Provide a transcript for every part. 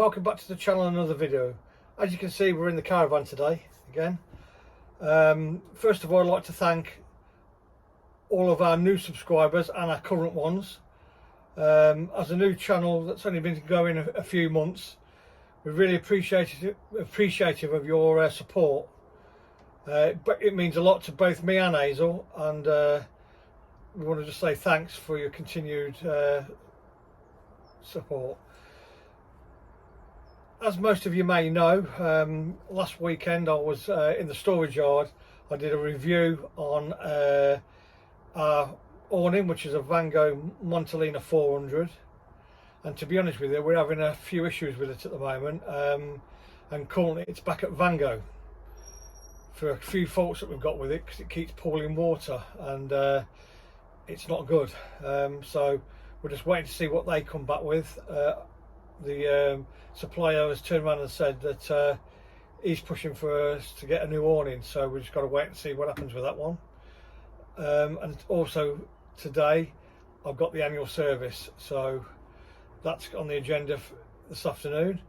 welcome back to the channel and another video. As you can see, we're in the Caravan today again. First of all, I'd like to thank all of our new subscribers and our current ones. As a new channel that's only been going a few months, we're really appreciative of your support. But it means a lot to both me and Hazel, and we want to just say thanks for your continued support. As most of you may know, last weekend I was in the storage yard. I did a review on our awning, which is a Vango Montalina 400, and to be honest with you, we're having a few issues with it at the moment, and currently it's back at Vango for a few faults that we've got with it, because it keeps pooling water and it's not good. So we're just waiting to see what they come back with. The supplier has turned around and said that he's pushing for us to get a new awning, so we've just got to wait and see what happens with that one. And also today I've got the annual service, so that's on the agenda for this afternoon.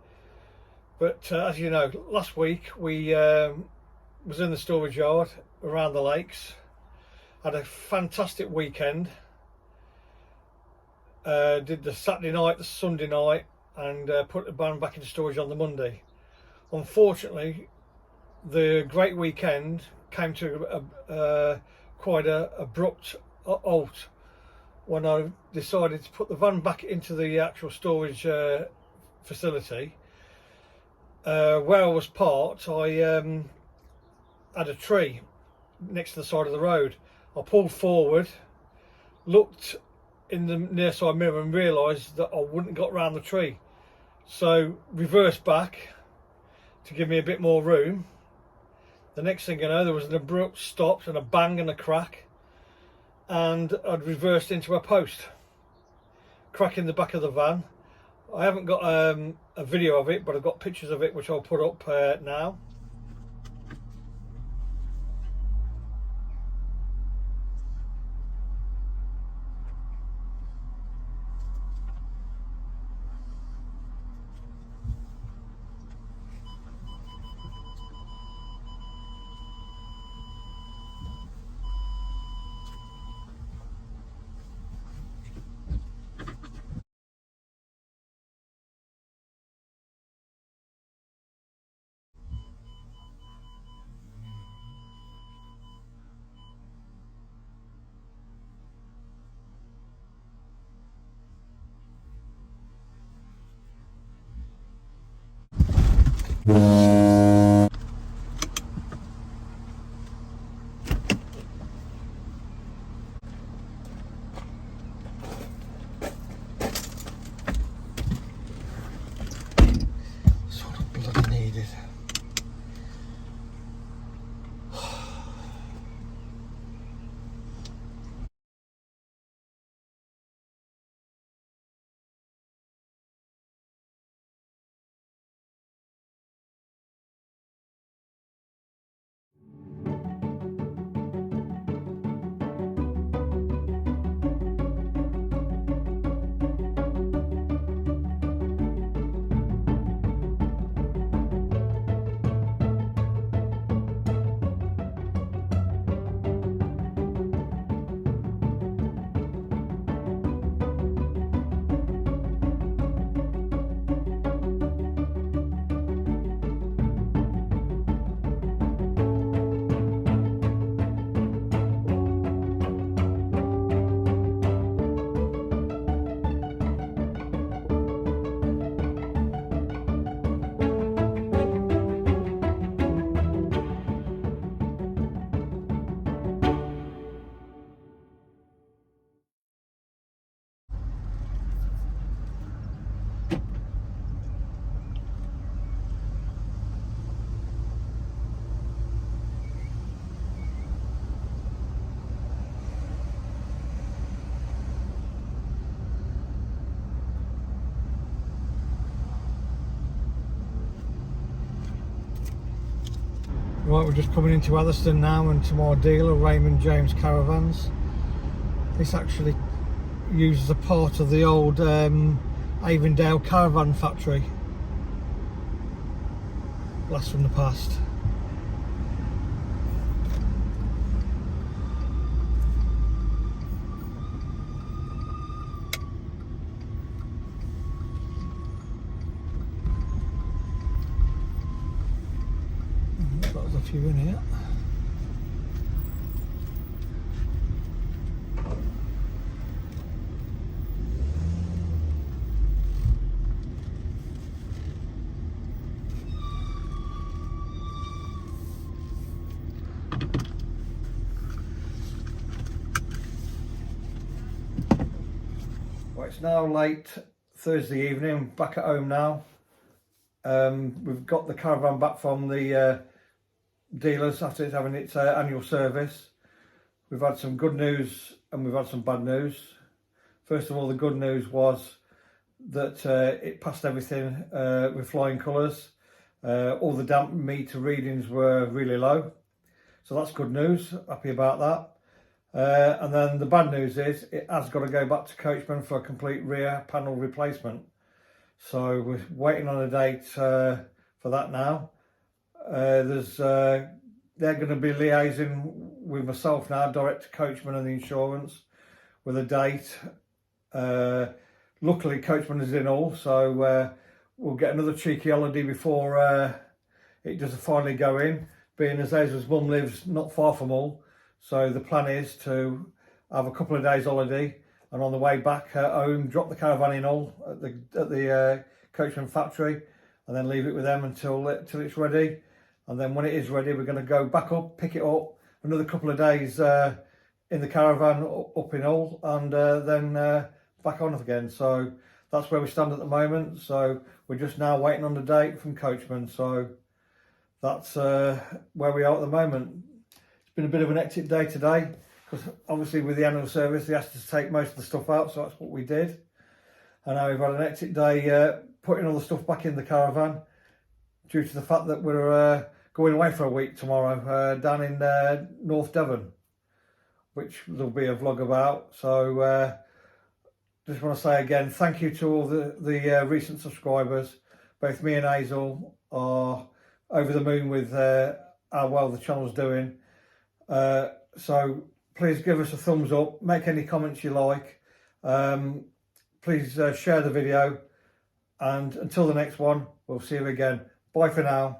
But as you know, last week we was in the storage yard around the lakes, had a fantastic weekend, did the Saturday night, the Sunday night, and put the van back into storage on the Monday. Unfortunately, the great weekend came to quite a abrupt halt when I decided to put the van back into the actual storage facility. Where I was parked, I had a tree next to the side of the road. I pulled forward, looked in the near side mirror and realised that I wouldn't have got round the tree, so reversed back to give me a bit more room. The next thing you know, there was an abrupt stop and a bang and a crack, and I'd reversed into a post, cracking the back of the van. I haven't got a video of it, but I've got pictures of it which I'll put up now. Sort of bloody needed. Right, we're just coming into Atherstone now and to my dealer, Raymond James Caravans. This actually uses a part of the old Avondale Caravan factory. blast from the past. That was a few in here. Well, it's now late Thursday evening, back at home now. We've got the Caravan back from the dealers after it's having its annual service. We've had some good news and we've had some bad news. First of all, the good news was that it passed everything with flying colours. All the damp meter readings were really low, so that's good news, happy about that. And then the bad news is it has got to go back to Coachman for a complete rear panel replacement. So we're waiting on a date for that now. They're going to be liaising with myself now, direct to Coachman and the insurance, with a date. Luckily Coachman is in all, so we'll get another cheeky holiday before it does finally go in, being as Ezra's mum lives not far from Hull. So the plan is to have a couple of days holiday, and on the way back home, drop the Caravan in Hull at the Coachman factory, and then leave it with them until it's ready. And then when it is ready, we're going to go back up, pick it up, another couple of days in the Caravan up in Hull, and then back on again. So that's where we stand at the moment. So we're just now waiting on the date from Coachman. So that's where we are at the moment. It's been a bit of an hectic day today, because obviously with the annual service they asked us to take most of the stuff out, so that's what we did. And now we've had an hectic day putting all the stuff back in the Caravan, due to the fact that we're going away for a week tomorrow down in North Devon, which there'll be a vlog about. So just want to say again, thank you to all the recent subscribers. Both me and Hazel are over the moon with how well the channel's doing. So please give us a thumbs up, make any comments you like. Please share the video, and until the next one, we'll see you again. Bye for now.